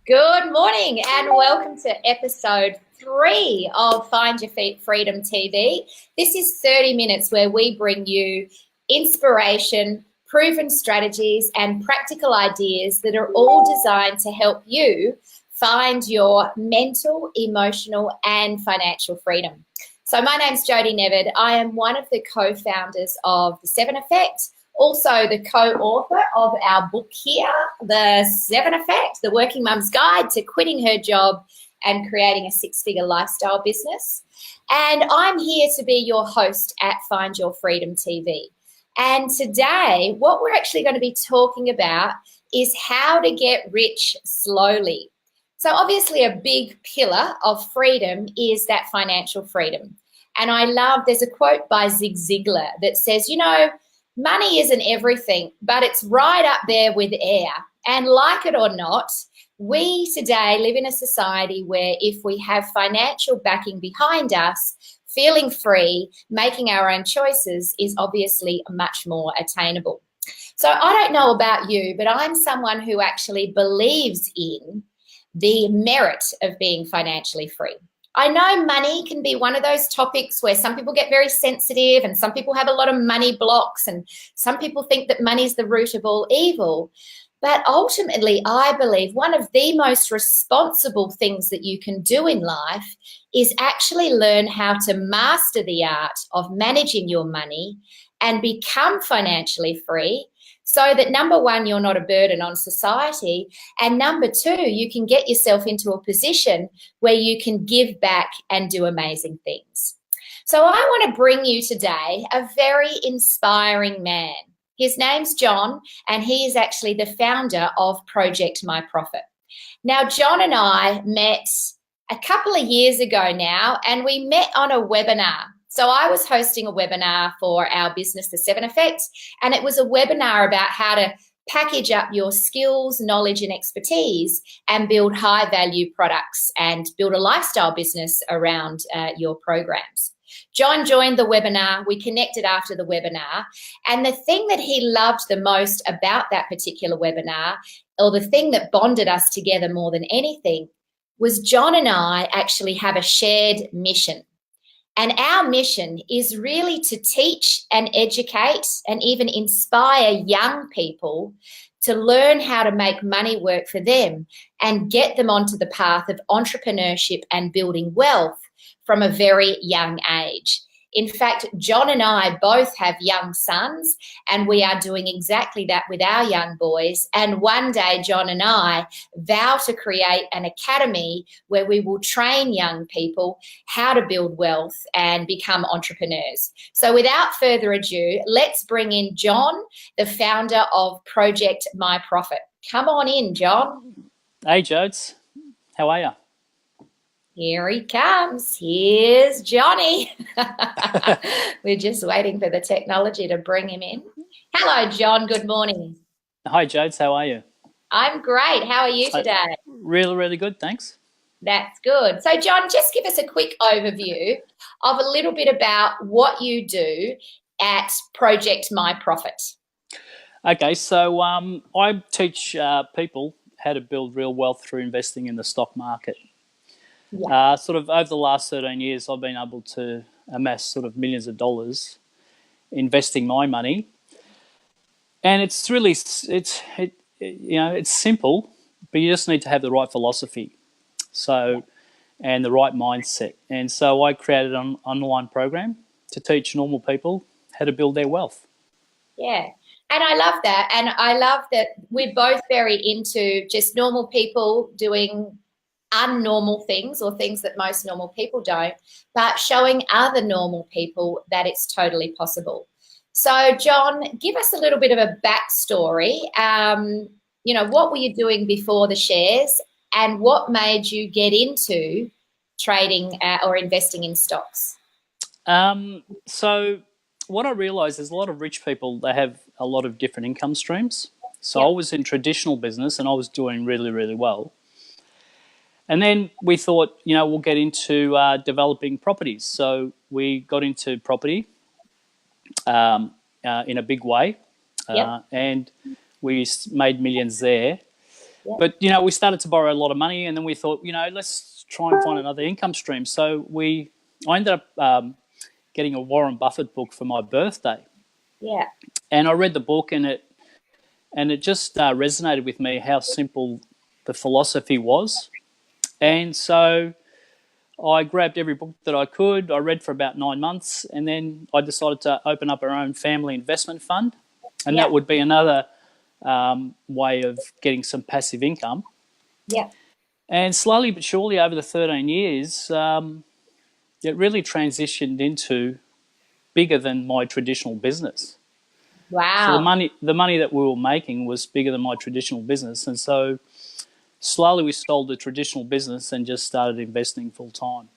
Good morning and welcome to episode 3 of Find Your Freedom TV. This is 30 minutes where we bring you inspiration, proven strategies and practical ideas that are all designed to help you find your mental, emotional and financial freedom. So my name's Jodie Nevid. I am one of the co-founders of The 7 Effect, also the co-author of our book here, The 7 Effect, The Working Mum's Guide to Quitting Her Job and Creating a Six-Figure Lifestyle Business. And I'm here to be your host at Find Your Freedom TV. And today, what we're actually going to be talking about is how to get rich slowly. So obviously a big pillar of freedom is that financial freedom. And I love, there's a quote by Zig Ziglar that says, money isn't everything, but it's right up there with air. And like it or not, we today live in a society where if we have financial backing behind us, feeling free, making our own choices is obviously much more attainable. So I don't know about you, but I'm someone who actually believes in the merit of being financially free. I know money can be one of those topics where some people get very sensitive and some people have a lot of money blocks and some people think that money is the root of all evil. But ultimately, I believe one of the most responsible things that you can do in life is actually learn how to master the art of managing your money and become financially free, so that number one, you're not a burden on society, and number two, you can get yourself into a position where you can give back and do amazing things. So I want to bring you today a very inspiring man. His name's John, and he is actually the founder of Project MyProfit. Now, John and I met a couple of years ago now, and we met on a webinar. So I was hosting a webinar for our business, The 7 Effect, and it was a webinar about how to package up your skills, knowledge and expertise and build high value products and build a lifestyle business around your programs. John joined the webinar, we connected after the webinar, and the thing that he loved the most about that particular webinar, or the thing that bonded us together more than anything, was John and I actually have a shared mission. And our mission is really to teach and educate and even inspire young people to learn how to make money work for them and get them onto the path of entrepreneurship and building wealth from a very young age. In fact, John and I both have young sons, and we are doing exactly that with our young boys. And one day, John and I vow to create an academy where we will train young people how to build wealth and become entrepreneurs. So without further ado, let's bring in John, the founder of Project MyProfit. Come on in, John. Hey, Jodes. How are you? Here he comes. Here's Johnny. We're just waiting for the technology to bring him in. Hello, John. Good morning. Hi, Jodes. How are you? I'm great. How are you today? Really, really good. Thanks. That's good. So, John, just give us a quick overview of a little bit about what you do at Project MyProfit. Okay, so I teach people how to build real wealth through investing in the stock market. Yeah. Sort of over the last 13 years, I've been able to amass sort of millions of dollars investing my money, and it's really it's simple, but you just need to have the right philosophy, and the right mindset. And so I created an online program to teach normal people how to build their wealth. Yeah. And I love that. And I love that we're both very into just normal people doing unnormal things or things that most normal people don't, but showing other normal people that it's totally possible. So, John, give us a little bit of a backstory. What were you doing before the shares and what made you get into trading or investing in stocks? So what I realised is a lot of rich people, they have a lot of different income streams. So I was in traditional business and I was doing really, really well. And then we thought, we'll get into developing properties. So we got into property in a big way, and we made millions there. Yeah. But, we started to borrow a lot of money, and then we thought, let's try and find another income stream. So I ended up getting a Warren Buffett book for my birthday. Yeah. And I read the book, and it just resonated with me how simple the philosophy was. And so I grabbed every book that I could. I read for about 9 months, and then I decided to open up our own family investment fund, and that would be another way of getting some passive income. Yeah. And slowly but surely over the 13 years, it really transitioned into bigger than my traditional business. Wow. So the money that we were making was bigger than my traditional business, and so slowly we sold the traditional business and just started investing full time.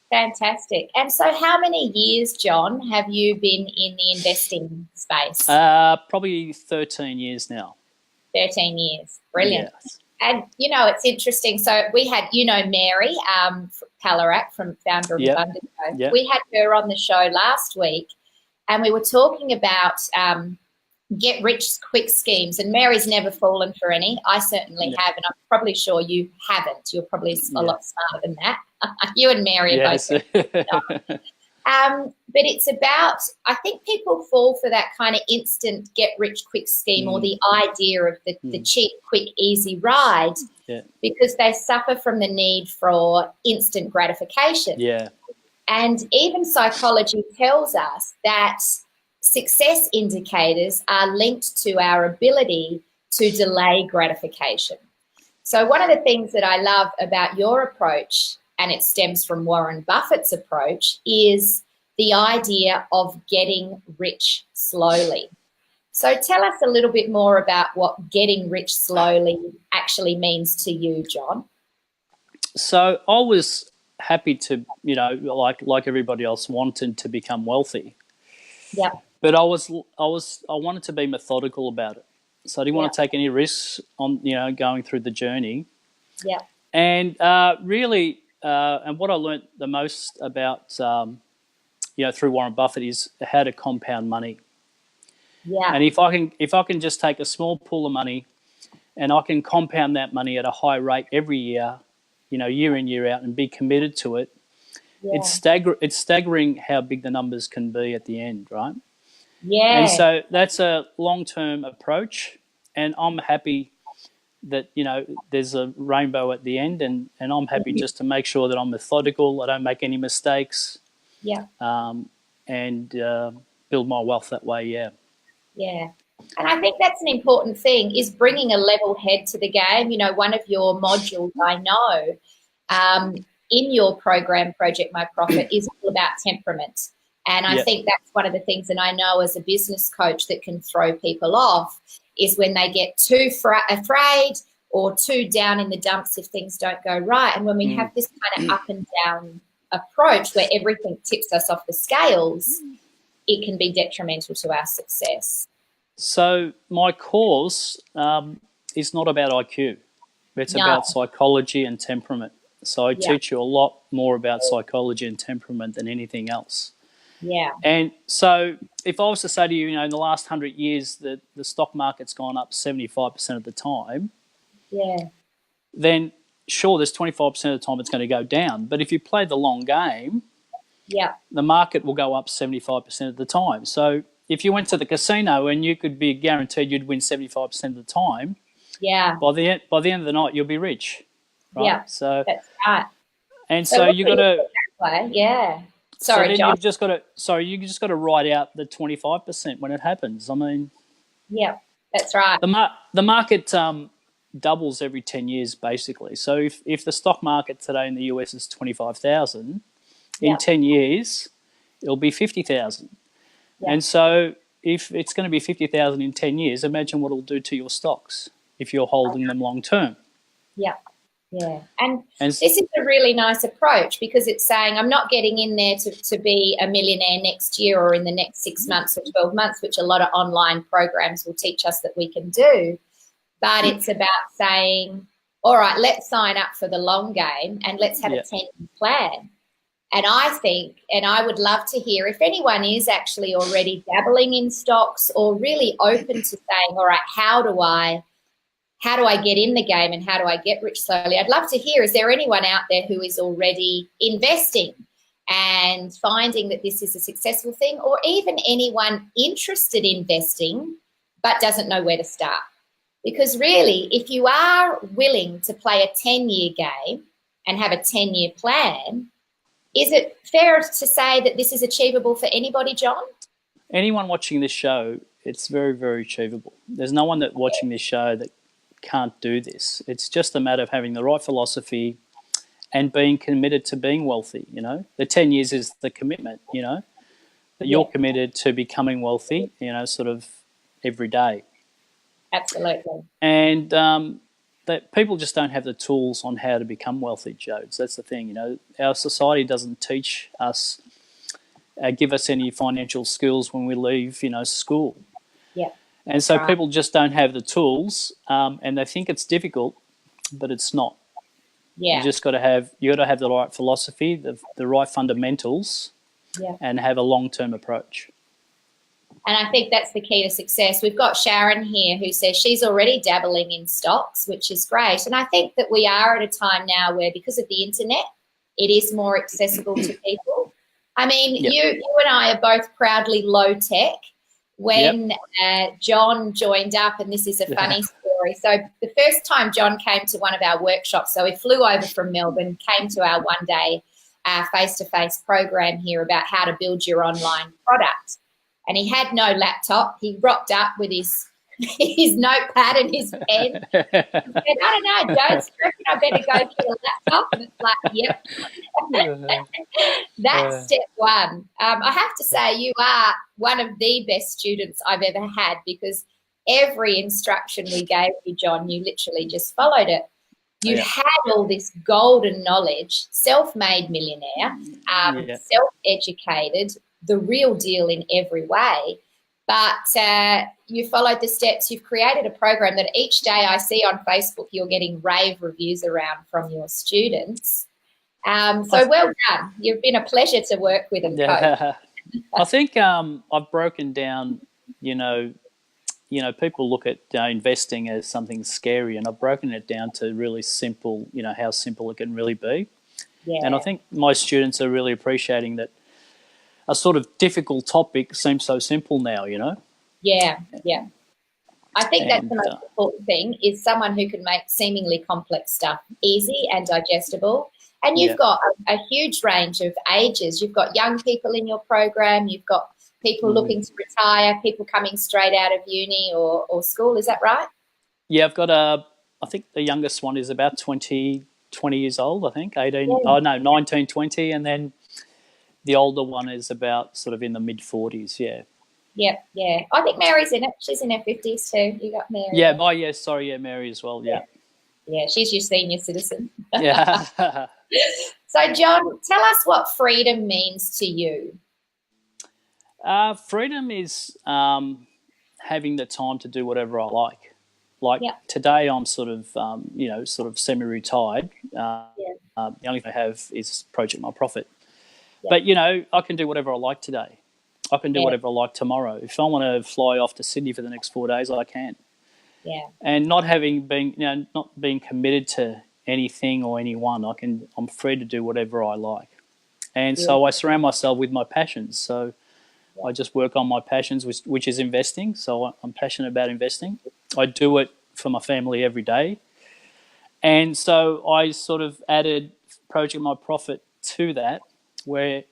Fantastic. And so how many years, John, have you been in the investing space? Probably 13 years now. 13 years. Brilliant. Yes. And, it's interesting. So we had, Mary Palarak, from founder of Abundance Coach. Yep. We had her on the show last week, and we were talking about get rich quick schemes. And Mary's never fallen for any. I certainly have, and I'm probably sure you haven't. You're probably a lot smarter than that. You and Mary are both. But it's about, I think people fall for that kind of instant get rich quick scheme or the idea of the cheap, quick, easy ride because they suffer from the need for instant gratification. Yeah. And even psychology tells us that success indicators are linked to our ability to delay gratification. So one of the things that I love about your approach, and it stems from Warren Buffett's approach, is the idea of getting rich slowly. So tell us a little bit more about what getting rich slowly actually means to you, John. So I was happy to, like everybody else, wanted to become wealthy. Yeah. But I wanted to be methodical about it. So I didn't want to take any risks on, going through the journey. Yeah. And really, and what I learned the most about, through Warren Buffett is how to compound money. Yeah. And if I can just take a small pool of money, and I can compound that money at a high rate every year, year in, year out, and be committed to it, it's staggering how big the numbers can be at the end, right? Yeah. And so that's a long-term approach, and I'm happy that, there's a rainbow at the end, and I'm happy just to make sure that I'm methodical, I don't make any mistakes, and build my wealth that way, Yeah. And I think that's an important thing, is bringing a level head to the game. One of your modules, I know, in your program, Project MyProfit, is all about temperament. And I think that's one of the things that I know as a business coach that can throw people off, is when they get too afraid or too down in the dumps if things don't go right. And when we have this kind of up and down approach where everything tips us off the scales, it can be detrimental to our success. So my course is not about IQ. It's about psychology and temperament. So I teach you a lot more about psychology and temperament than anything else. Yeah. And so if I was to say to you, in the last 100 years that the stock market's gone up 75% of the time, then sure, there's 25% of the time it's going to go down. But if you play the long game, the market will go up 75% of the time. So if you went to the casino and you could be guaranteed you'd win 75% of the time, by the end of the night you'll be rich, right? Yeah, so that's right. And so you got to, Sorry, John. You just got to write out the 25% when it happens. I mean, that's right. The market doubles every 10 years basically. So if the stock market today in the US is 25,000, in 10 years it'll be 50,000. And so if it's going to be 50,000 in 10 years, imagine what it'll do to your stocks if you're holding them long term. And this is a really nice approach, because it's saying I'm not getting in there to be a millionaire next year or in the next 6 months or 12 months, which a lot of online programs will teach us that we can do. But it's about saying, all right, let's sign up for the long game and let's have a 10-year plan. And I think, and I would love to hear if anyone is actually already dabbling in stocks or really open to saying, all right, how do I how do I get in the game and how do I get rich slowly? I'd love to hear, is there anyone out there who is already investing and finding that this is a successful thing, or even anyone interested in investing but doesn't know where to start? Because really, if you are willing to play a 10-year game and have a 10-year plan, is it fair to say that this is achievable for anybody, John? Anyone watching this show, it's very, very achievable. There's no one that watching this show that can't do this. It's just a matter of having the right philosophy and being committed to being wealthy, you know. The 10 years is the commitment, you know, that you're committed to becoming wealthy, you know, sort of every day. Absolutely. And that people just don't have the tools on how to become wealthy, Jodes. That's the thing, you know. Our society doesn't teach us, give us any financial skills when we leave, you know, school. Yeah. And so people just don't have the tools, and they think it's difficult, but it's not. Yeah. You got to have the right philosophy, the right fundamentals, and have a long-term approach. And I think that's the key to success. We've got Sharon here who says she's already dabbling in stocks, which is great. And I think that we are at a time now where, because of the internet, it is more accessible to people. I mean, you and I are both proudly low tech. When John joined up, and this is a funny story. So the first time John came to one of our workshops, so he flew over from Melbourne, came to our one-day face-to-face program here about how to build your online product. And he had no laptop. He rocked up with his notepad and his pen. He said, I don't know, Joe, I reckon I better go get a laptop. And it's like, yep. That's step one. I have to say, you are one of the best students I've ever had, because every instruction we gave you, John, you literally just followed it. You had all this golden knowledge, self-made millionaire, self-educated, the real deal in every way. But you followed the steps. You've created a program that each day I see on Facebook you're getting rave reviews around from your students. So well done. You've been a pleasure to work with and coach. I think I've broken down, you know, people look at investing as something scary, and I've broken it down to really simple, you know, how simple it can really be. Yeah. And I think my students are really appreciating that a sort of difficult topic seems so simple now, you know? Yeah. I think that's the most important thing, is someone who can make seemingly complex stuff easy and digestible. And you've got a huge range of ages. You've got young people in your program. You've got people looking to retire, people coming straight out of uni or school. Is that right? Yeah, I've got I think the youngest one is about 20 years old, I think, 19, 20, and then the older one is about sort of in the mid-40s, Yeah. I think Mary's in it. She's in her 50s too. You got Mary. Yeah, Mary as well, Yeah, she's your senior citizen. Yeah. So, John, tell us what freedom means to you. Freedom is having the time to do whatever I like. Today I'm sort of, sort of semi-retired. The only thing I have is Project MyProfit. But, you know, I can do whatever I like today. I can do whatever I like tomorrow. If I want to fly off to Sydney for the next 4 days, I can. Yeah. And not being committed to anything or anyone, I'm free to do whatever I like. And so I surround myself with my passions. So I just work on my passions, which is investing. So I'm passionate about investing. I do it for my family every day. And so I sort of added Project MyProfit to that, where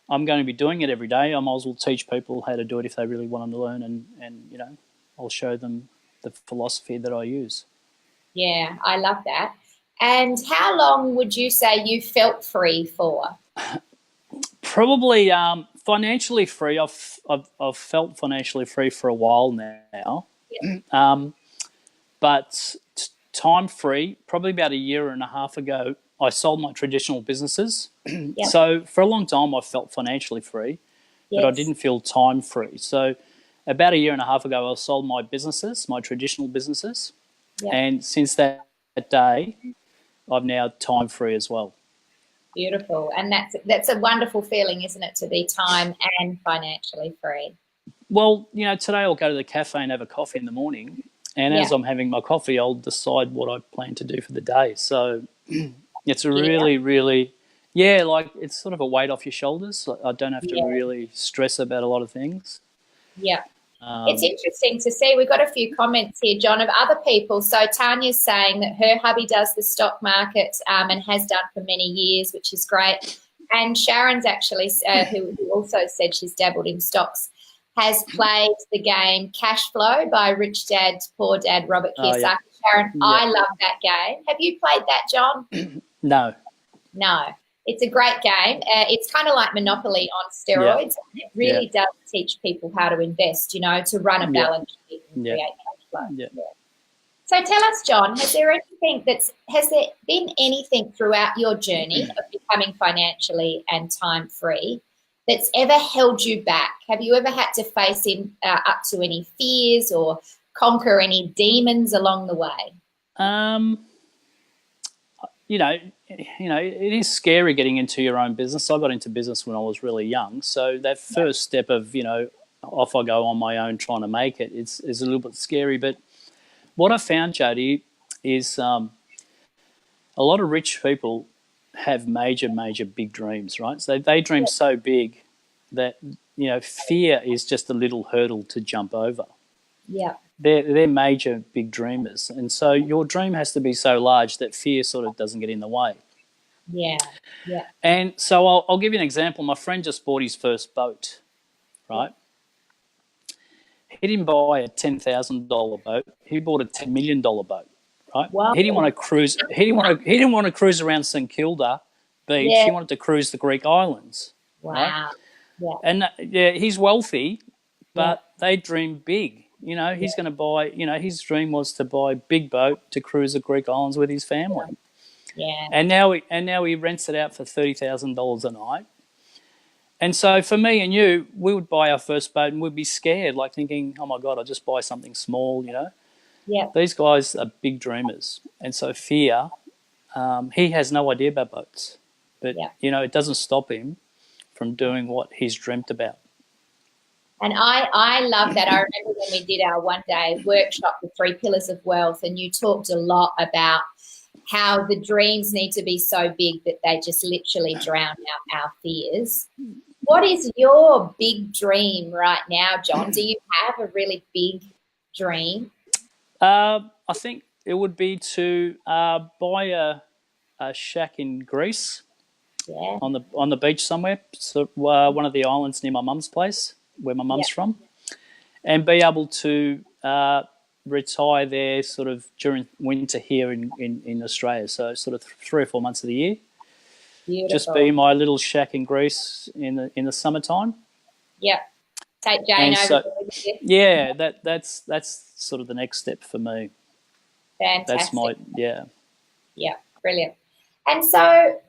I'm going to be doing it every day. I might as well teach people how to do it if they really want to learn, and you know, I'll show them the philosophy that I use. Yeah, I love that. And how long would you say you felt free for? Probably financially free. I've felt financially free for a while now. But time free, probably about a year and a half ago, I sold my traditional businesses. So for a long time, I felt financially free, but I didn't feel time free. So about a year and a half ago, I sold my businesses, my traditional businesses. And since that day, I'm now time free as well. Beautiful. And that's a wonderful feeling, isn't it, to be time and financially free? Well, you know, today I'll go to the cafe and have a coffee in the morning, And as I'm having my coffee, I'll decide what I plan to do for the day. So it's a really, really, like it's sort of a weight off your shoulders. I don't have to really stress about a lot of things. Yeah. It's interesting to see. We've got a few comments here, John, of other people. So Tanya's saying that her hubby does the stock market and has done for many years, which is great. And Sharon's actually, who also said she's dabbled in stocks, has played the game Cash Flow by Rich Dad, Poor Dad, Robert Kiyosaki. Sharon, I love that game. Have you played that, John? No. It's a great game. It's kind of like Monopoly on steroids. Yeah. It really does teach people how to invest, to run a balance sheet and create cash flow. Yeah. So tell us, John, has there been anything throughout your journey of becoming financially and time-free that's ever held you back? Have you ever had to face up to any fears or conquer any demons along the way? It is scary getting into your own business. I got into business when I was really young. So that first step of, off I go on my own trying to make it, is a little bit scary. But what I found, Jody, is a lot of rich people have major, major big dreams, right? So they dream so big that, fear is just a little hurdle to jump over. Yeah. They're major big dreamers. And so your dream has to be so large that fear sort of doesn't get in the way. Yeah. And so I'll give you an example. My friend just bought his first boat, right? He didn't buy a $10,000 boat. He bought a $10 million boat, right? Wow. He didn't want to cruise. He didn't want to cruise around St Kilda Beach. Yeah. He wanted to cruise the Greek islands. Wow. Right? Yeah. And he's wealthy, but they dream big. He's going to buy. His dream was to buy a big boat to cruise the Greek islands with his family. Yeah. And now he rents it out for $30,000 a night. And so for me and you, we would buy our first boat and we'd be scared, like thinking, "Oh my God, I'll just buy something small." Yeah. These guys are big dreamers, and so fear. He has no idea about boats, but it doesn't stop him from doing what he's dreamt about. And I love that. I remember when we did our one-day workshop, the 3 Pillars of Wealth, and you talked a lot about how the dreams need to be so big that they just literally drown out our fears. What is your big dream right now, John? Do you have a really big dream? I think it would be to buy a shack in Greece, on the beach somewhere, so one of the islands near my mum's place, where my mum's from, and be able to retire there sort of during winter here in Australia. So sort of 3 or 4 months of the year. Beautiful. Just be my little shack in Greece in the summertime. Yeah. Take Jane over. Yeah, that's sort of the next step for me. Fantastic. That's Yeah, brilliant. And so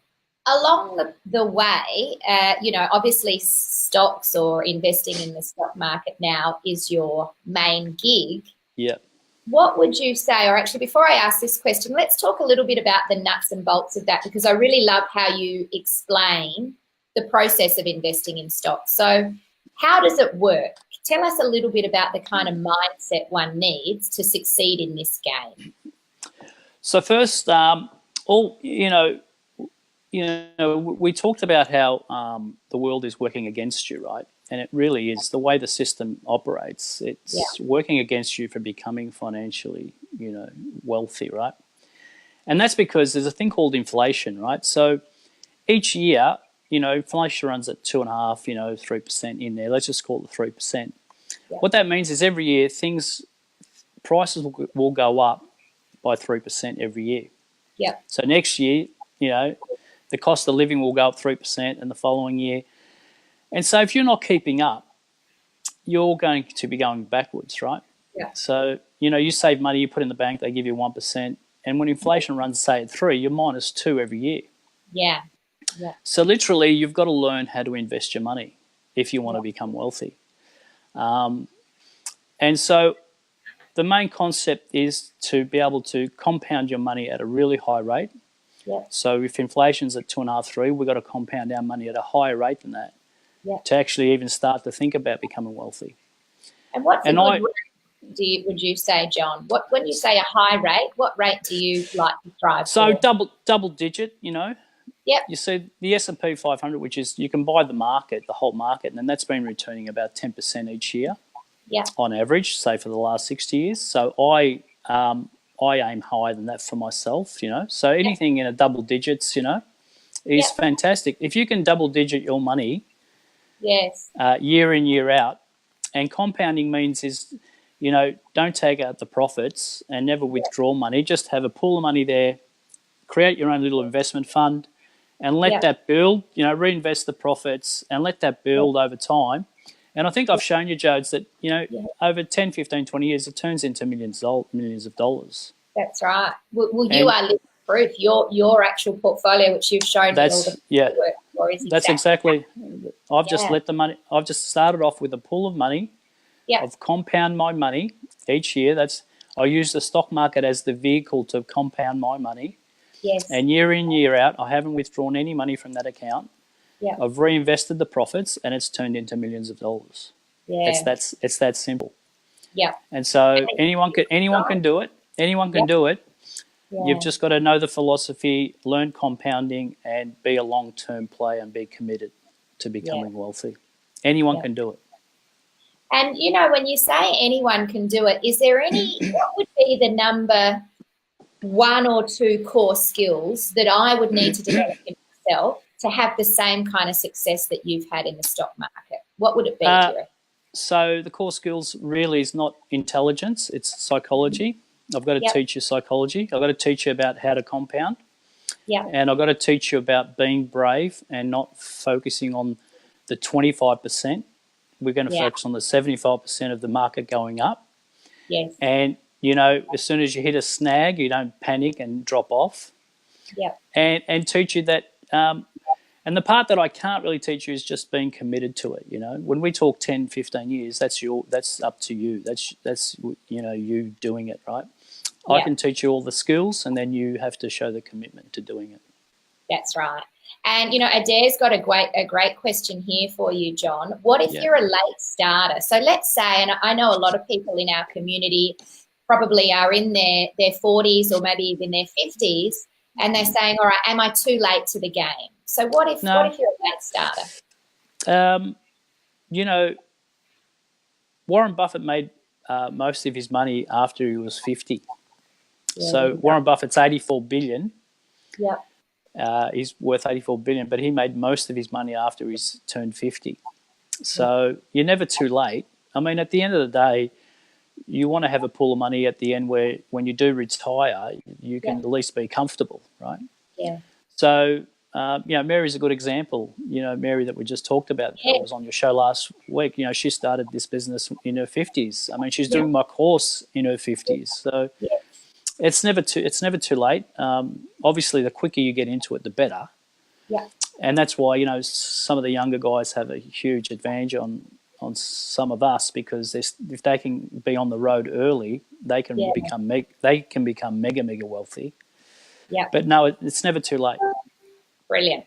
along the way, obviously stocks or investing in the stock market now is your main gig. Yeah. What would you say, or actually before I ask this question, let's talk a little bit about the nuts and bolts of that, because I really love how you explain the process of investing in stocks. So how does it work? Tell us a little bit about the kind of mindset one needs to succeed in this game. So first, we talked about how the world is working against you, right? And it really is the way the system operates. It's working against you for becoming financially, wealthy, right? And that's because there's a thing called inflation, right? So each year, inflation runs at 2.5%, 3% in there. Let's just call it 3%. Yeah. What that means is every year prices will go up by 3% every year. Yeah. So next year, the cost of living will go up 3%, and the following year. And so if you're not keeping up, you're going to be going backwards, right? Yeah. So, you save money, you put in the bank, they give you 1%. And when inflation runs, say, at 3%, you're -2% every year. Yeah. Yeah. So literally you've got to learn how to invest your money if you want to become wealthy. And so the main concept is to be able to compound your money at a really high rate. Yeah. So if inflation's at 2.5%, 3%, we've got to compound our money at a higher rate than that to actually even start to think about becoming wealthy. And what's a good rate? would you say, John? When you say a high rate, what rate do you like to thrive So for? double digit, you know. Yep. You see the S&P 500, which is you can buy the market, the whole market, and then that's been returning about 10% each year, on average, say for the last 60 years. So I aim higher than that for myself, you know. So anything in a double digits, you know, is fantastic. If you can double digit your money, year in year out, and compounding means is, you know, don't take out the profits and never withdraw money. Just have a pool of money there, create your own little investment fund, and let that build, you know, reinvest the profits and let that build over time. And I think I've shown you, Jodes, that, you know, over 10, 15, 20 years, it turns into millions of dollars. That's right. Well, you are living proof. Your actual portfolio, which you've shown me all the work for, is that's exactly. I've just let the money. I've just started off with a pool of money. I've compound my money each year. I use the stock market as the vehicle to compound my money. Yes. And year in, year out, I haven't withdrawn any money from that account. Yeah. I've reinvested the profits, and it's turned into millions of dollars. Yeah. It's that simple. Yeah. And so anyone can do it. Anyone can do it. Yeah. You've just got to know the philosophy, learn compounding, and be a long-term player and be committed to becoming wealthy. Anyone can do it. And, you know, when you say anyone can do it, is there what would be the number 1 or 2 core skills that I would need to develop in myself to have the same kind of success that you've had in the stock market? What would it be, do you reckon? So the core skills really is not intelligence, it's psychology. I've got to teach you psychology. I've got to teach you about how to compound. Yeah. And I've got to teach you about being brave and not focusing on the 25%. We're going to focus on the 75% of the market going up. Yes. And, you know, as soon as you hit a snag, you don't panic and drop off. Yeah. And teach you that, and the part that I can't really teach you is just being committed to it, you know. When we talk 10, 15 years, that's up to you. That's you know, you doing it, right? Yeah. I can teach you all the skills, and then you have to show the commitment to doing it. That's right. And, you know, Adair's got a great question here for you, John. What if you're a late starter? So let's say, and I know a lot of people in our community probably are in their 40s or maybe even their 50s, and they're saying, all right, am I too late to the game? So what if you're a late starter? You know, Warren Buffett made most of his money after he was 50. So Warren Buffett's 84 billion. Yeah. He's worth 84 billion, but he made most of his money after he's turned 50. So you're never too late. I mean, at the end of the day, you want to have a pool of money at the end where when you do retire, you can at least be comfortable, right? Yeah. So, you know, Mary's a good example. You know, Mary that we just talked about, that was on your show last week, you know, she started this business in her 50s. I mean, she's doing my course in her 50s. So it's never too late. Obviously, the quicker you get into it, the better. Yeah. And that's why, you know, some of the younger guys have a huge advantage on some of us, because if they can be on the road early, they can become mega wealthy. Yeah. But no, it's never too late. Brilliant.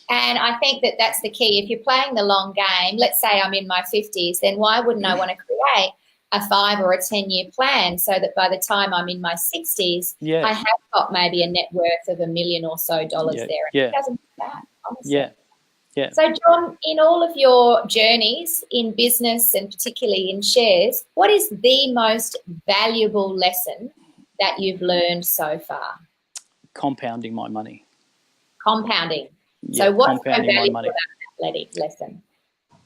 And I think that's the key. If you're playing the long game, let's say I'm in my 50s, then why wouldn't I want to create a 5 or a 10-year plan so that by the time I'm in my 60s, I have got maybe a net worth of $1 million or so there. And it doesn't matter, honestly. Yeah. Yeah. So, John, in all of your journeys in business and particularly in shares, what is the most valuable lesson that you've learned so far? Compounding my money. Compounding. Yeah, so what's so compounding valuable my money? About that lesson?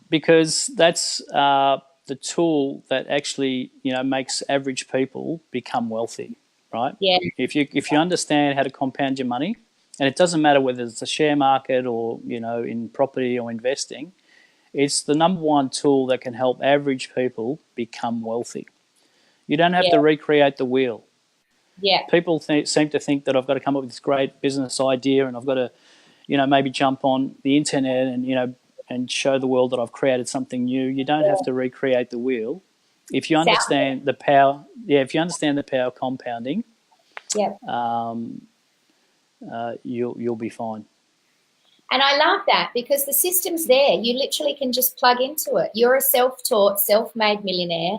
Because that's the tool that actually, you know, makes average people become wealthy, right? Yeah. If you understand how to compound your money, and it doesn't matter whether it's the share market or, you know, in property or investing, it's the number one tool that can help average people become wealthy. You don't have to recreate the wheel. Yeah. People seem to think that I've got to come up with this great business idea and I've got to, you know, maybe jump on the internet and, you know, and show the world that I've created something new. You don't have to recreate the wheel. If you understand the power, of compounding, you'll be fine. And I love that because the system's there. You literally can just plug into it. You're a self-taught, self-made millionaire.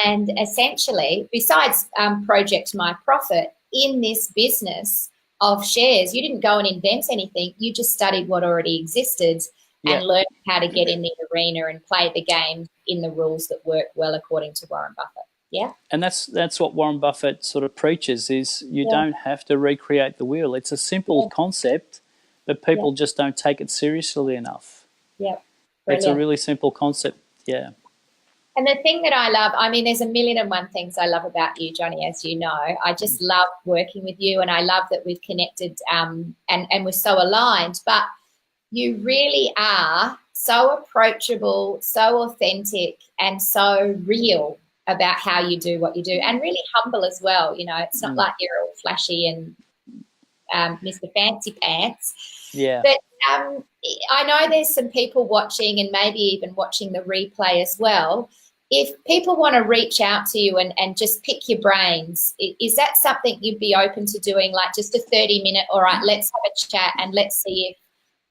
And essentially, besides Project MyProfit, in this business of shares, you didn't go and invent anything. You just studied what already existed and learned how to get in the arena and play the game in the rules that work well according to Warren Buffett. Yeah. And that's what Warren Buffett sort of preaches, is you don't have to recreate the wheel. It's a simple concept, but people just don't take it seriously enough. Yeah. It's a really simple concept. Yeah. And the thing that I love, I mean, there's a million and one things I love about you, Johnny, as you know. I just love working with you, and I love that we've connected and we're so aligned. But you really are so approachable, so authentic, and so real about how you do what you do, and really humble as well. You know, it's not like you're all flashy and Mr. Fancy Pants. Yeah. But I know there's some people watching and maybe even watching the replay as well. If people want to reach out to you and just pick your brains, is that something you'd be open to doing, like just a 30-minute, all right, let's have a chat and let's see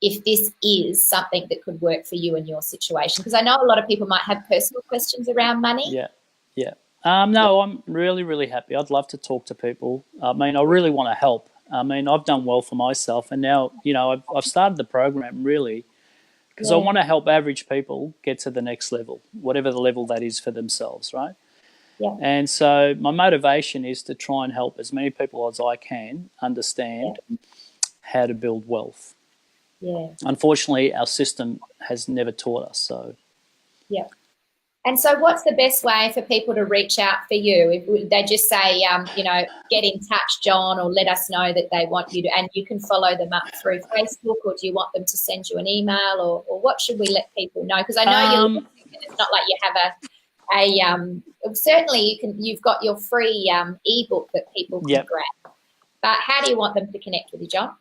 if this is something that could work for you in your situation? Because I know a lot of people might have personal questions around money. Yeah. No, I'm really, really happy. I'd love to talk to people. I mean, I really want to help. I mean, I've done well for myself, and now, you know, I've started the program really because I want to help average people get to the next level, whatever the level that is for themselves, right? Yeah. And so my motivation is to try and help as many people as I can understand how to build wealth. Yeah. Unfortunately, our system has never taught us so. Yeah. And so what's the best way for people to reach out for you? If they just say, you know, get in touch, John, or let us know that they want you to, and you can follow them up through Facebook, or do you want them to send you an email, or what should we let people know? Because I know it's not like you have certainly you've got your free ebook that people can grab. But how do you want them to connect with you, John?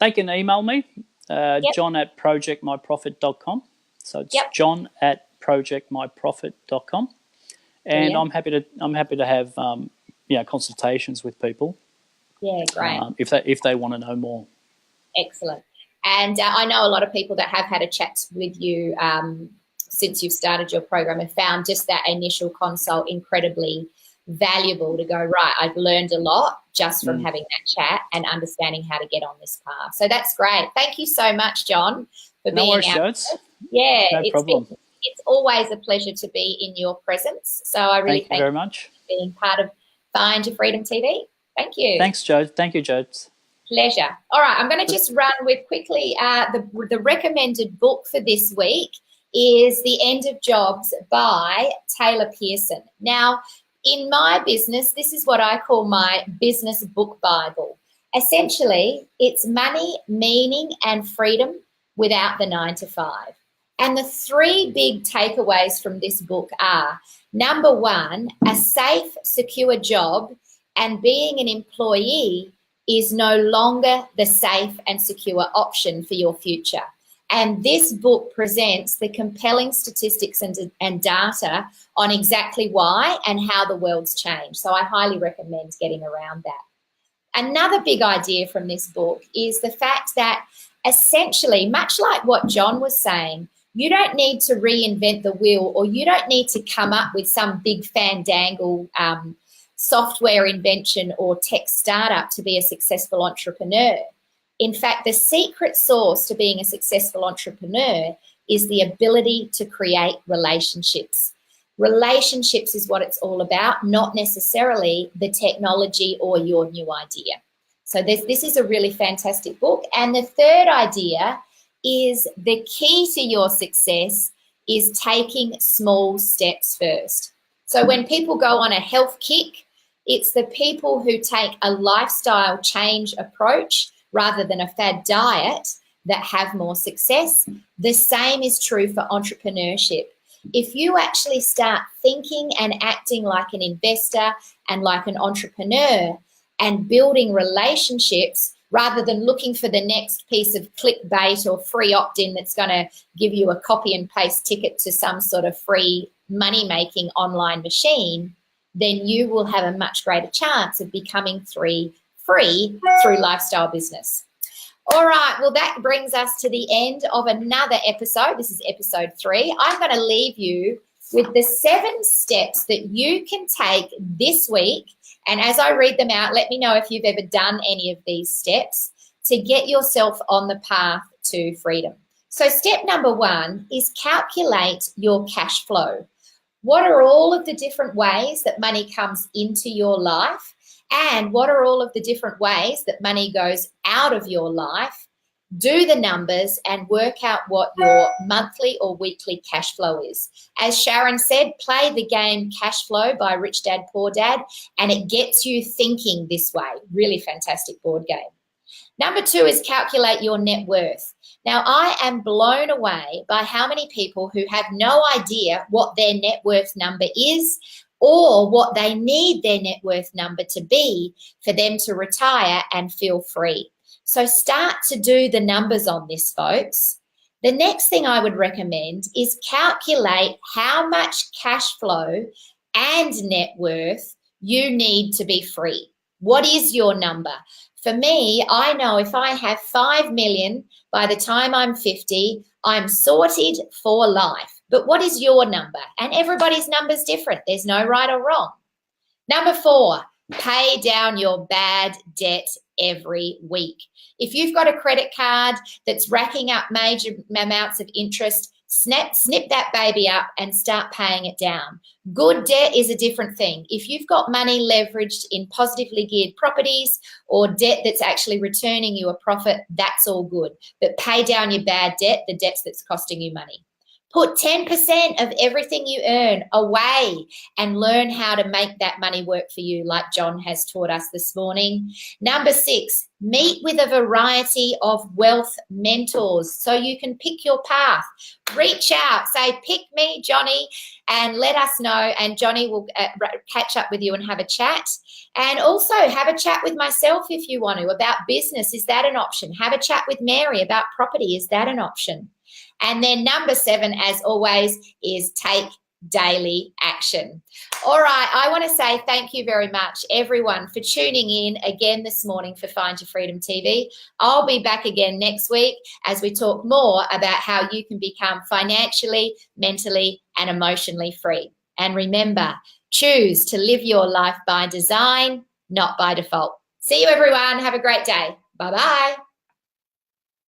They can email me, john@projectmyprofit.com. So it's john@projectmyprofit.com, and I'm happy to have consultations with people. Yeah, great. If they want to know more. Excellent. And I know a lot of people that have had a chat with you since you've started your program have found just that initial consult incredibly valuable to go, right, I've learned a lot just from having that chat and understanding how to get on this path. So that's great. Thank you so much, John, for being worries, out. Yeah, no problem. It's always a pleasure to be in your presence. So I really thank you very much for being part of Find Your Freedom TV. Thank you. Thanks, Joe. Thank you, Joe. Pleasure. All right, I'm going to just run with quickly the recommended book for this week is The End of Jobs by Taylor Pearson. Now, in my business, this is what I call my business book Bible. Essentially, it's money, meaning, and freedom without the 9 to 5. And the three big takeaways from this book are, number one, a safe, secure job and being an employee is no longer the safe and secure option for your future. And this book presents the compelling statistics and data on exactly why and how the world's changed. So I highly recommend getting around that. Another big idea from this book is the fact that essentially, much like what John was saying, you don't need to reinvent the wheel, or you don't need to come up with some big fandangle software invention or tech startup to be a successful entrepreneur. In fact, the secret sauce to being a successful entrepreneur is the ability to create relationships. Relationships is what it's all about, not necessarily the technology or your new idea. So this is a really fantastic book. And the third idea is the key to your success is taking small steps first. So when people go on a health kick, it's the people who take a lifestyle change approach rather than a fad diet that have more success. The same is true for entrepreneurship. If you actually start thinking and acting like an investor and like an entrepreneur and building relationships rather than looking for the next piece of clickbait or free opt-in that's going to give you a copy and paste ticket to some sort of free money-making online machine, then you will have a much greater chance of becoming free through lifestyle business. All right, well, that brings us to the end of another episode. This is episode 3. I'm going to leave you with the 7 steps that you can take this week. And as I read them out, let me know if you've ever done any of these steps to get yourself on the path to freedom. So step number 1 is calculate your cash flow. What are all of the different ways that money comes into your life? And what are all of the different ways that money goes out of your life? Do the numbers and work out what your monthly or weekly cash flow is. As Sharon said, play the game Cash Flow by Rich Dad Poor Dad, and it gets you thinking this way. Really fantastic board game. Number 2 is calculate your net worth. Now, I am blown away by how many people who have no idea what their net worth number is or what they need their net worth number to be for them to retire and feel free. So start to do the numbers on this, folks. The next thing I would recommend is calculate how much cash flow and net worth you need to be free. What is your number? For me, I know if I have 5 million by the time I'm 50, I'm sorted for life. But what is your number? And everybody's number's different. There's no right or wrong. Number 4, pay down your bad debt every week. If you've got a credit card that's racking up major amounts of interest, snip that baby up and start paying it down. Good debt is a different thing. If you've got money leveraged in positively geared properties or debt that's actually returning you a profit, that's all good. But pay down your bad debt, the debts that's costing you money. Put 10% of everything you earn away and learn how to make that money work for you, like John has taught us this morning. Number 6, meet with a variety of wealth mentors so you can pick your path. Reach out, say, pick me, Johnny, and let us know, and Johnny will catch up with you and have a chat. And also have a chat with myself if you want to about business. Is that an option? Have a chat with Mary about property. Is that an option? And then number 7, as always, is take daily action. All right, I want to say thank you very much, everyone, for tuning in again this morning for Find Your Freedom TV. I'll be back again next week as we talk more about how you can become financially, mentally, and emotionally free. And remember, choose to live your life by design, not by default. See you, everyone. Have a great day. Bye-bye.